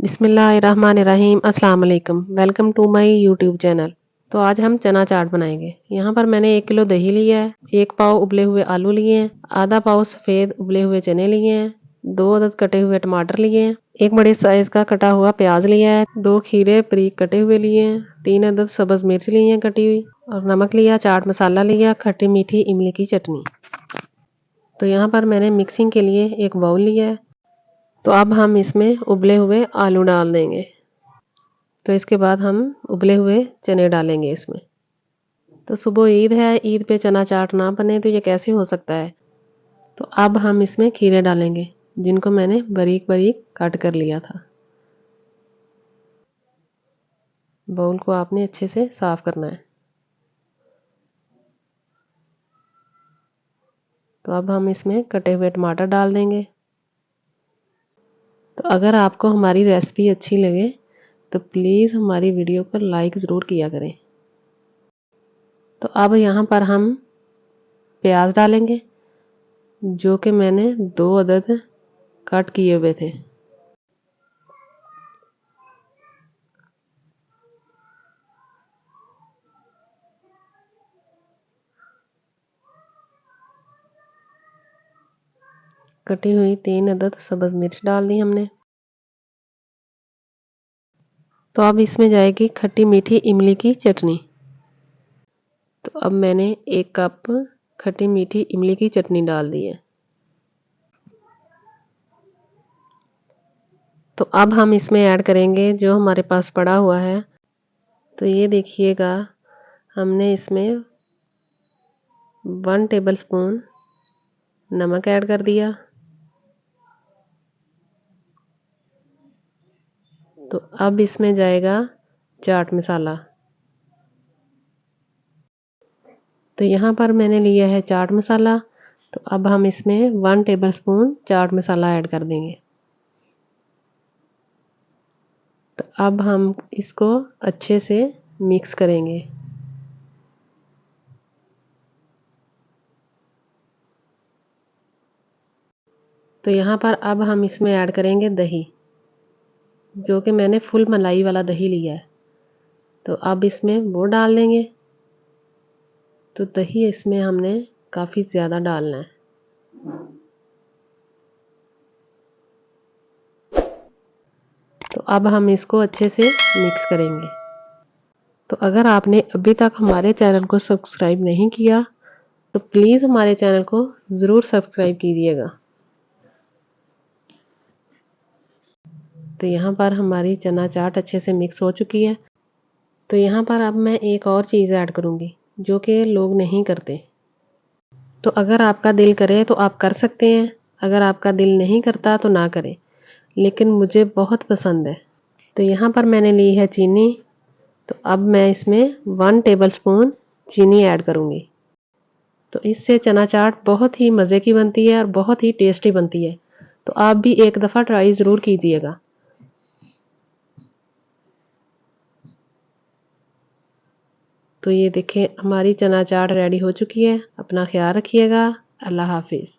बिस्मिल्लाहिर्रहमानिर्रहीम अस्सलाम वालेकुम। Welcome to my YouTube channel. तो आज हम चना चाट बनाएंगे। यहाँ पर मैंने 1 किलो दही लिया है, 1 पाव उबले हुए आलू लिए हैं, आधा पाव सफ़ेद उबले हुए चने लिए हैं, 2 अदद कटे हुए टमाटर लिए हैं, 1 बड़े साइज का कटा हुआ प्याज लिया है, 2 खीरे बारीक कटे हुए लिए हैं, 3 अदद सब्ज मिर्च ली हैं कटी हुई, और नमक लिया, चाट मसाला लिया, खट्टी मीठी इमली की चटनी। तो यहाँ पर मैंने मिक्सिंग के लिए एक बाउल लिया है। तो अब हम इसमें उबले हुए आलू डाल देंगे। तो इसके बाद हम उबले हुए चने डालेंगे इसमें। तो सुबह ईद है, ईद पे चना चाट ना बने तो ये कैसे हो सकता है। तो अब हम इसमें खीरे डालेंगे, जिनको मैंने बारीक बारीक काट कर लिया था। बाउल को आपने अच्छे से साफ करना है। तो अब हम इसमें कटे हुए टमाटर डाल देंगे। तो अगर आपको हमारी रेसिपी अच्छी लगे तो प्लीज़ हमारी वीडियो को लाइक ज़रूर किया करें। तो अब यहाँ पर हम प्याज डालेंगे, जो कि मैंने 2 अदद कट किए हुए थे। कटी हुई 3 अदद सब्ज मिर्च डाल दी हमने। तो अब इसमें जाएगी खट्टी मीठी इमली की चटनी। तो अब मैंने 1 कप खट्टी मीठी इमली की चटनी डाल दी है। तो अब हम इसमें ऐड करेंगे जो हमारे पास पड़ा हुआ है। तो ये देखिएगा, हमने इसमें 1 टेबलस्पून नमक ऐड कर दिया। तो अब इसमें जाएगा चाट मसाला। तो यहाँ पर मैंने लिया है चाट मसाला। तो अब हम इसमें 1 टेबलस्पून चाट मसाला ऐड कर देंगे। तो अब हम इसको अच्छे से मिक्स करेंगे। तो यहाँ पर अब हम इसमें ऐड करेंगे दही, जो कि मैंने फुल मलाई वाला दही लिया है। तो अब इसमें वो डाल देंगे। तो दही इसमें हमने काफ़ी ज़्यादा डालना है। तो अब हम इसको अच्छे से मिक्स करेंगे। तो अगर आपने अभी तक हमारे चैनल को सब्सक्राइब नहीं किया तो प्लीज़ हमारे चैनल को ज़रूर सब्सक्राइब कीजिएगा। तो यहाँ पर हमारी चना चाट अच्छे से मिक्स हो चुकी है। तो यहाँ पर अब मैं एक और चीज़ ऐड करूँगी, जो कि लोग नहीं करते। तो अगर आपका दिल करे तो आप कर सकते हैं, अगर आपका दिल नहीं करता तो ना करें, लेकिन मुझे बहुत पसंद है। तो यहाँ पर मैंने ली है चीनी। तो अब मैं इसमें 1 टेबलस्पून चीनी ऐड करूँगी। तो इससे चना चाट बहुत ही मज़े की बनती है और बहुत ही टेस्टी बनती है। तो आप भी एक दफ़ा ट्राई ज़रूर कीजिएगा। तो ये देखें, हमारी चना चाट रेडी हो चुकी है। अपना ख्याल रखिएगा। अल्लाह हाफिज़।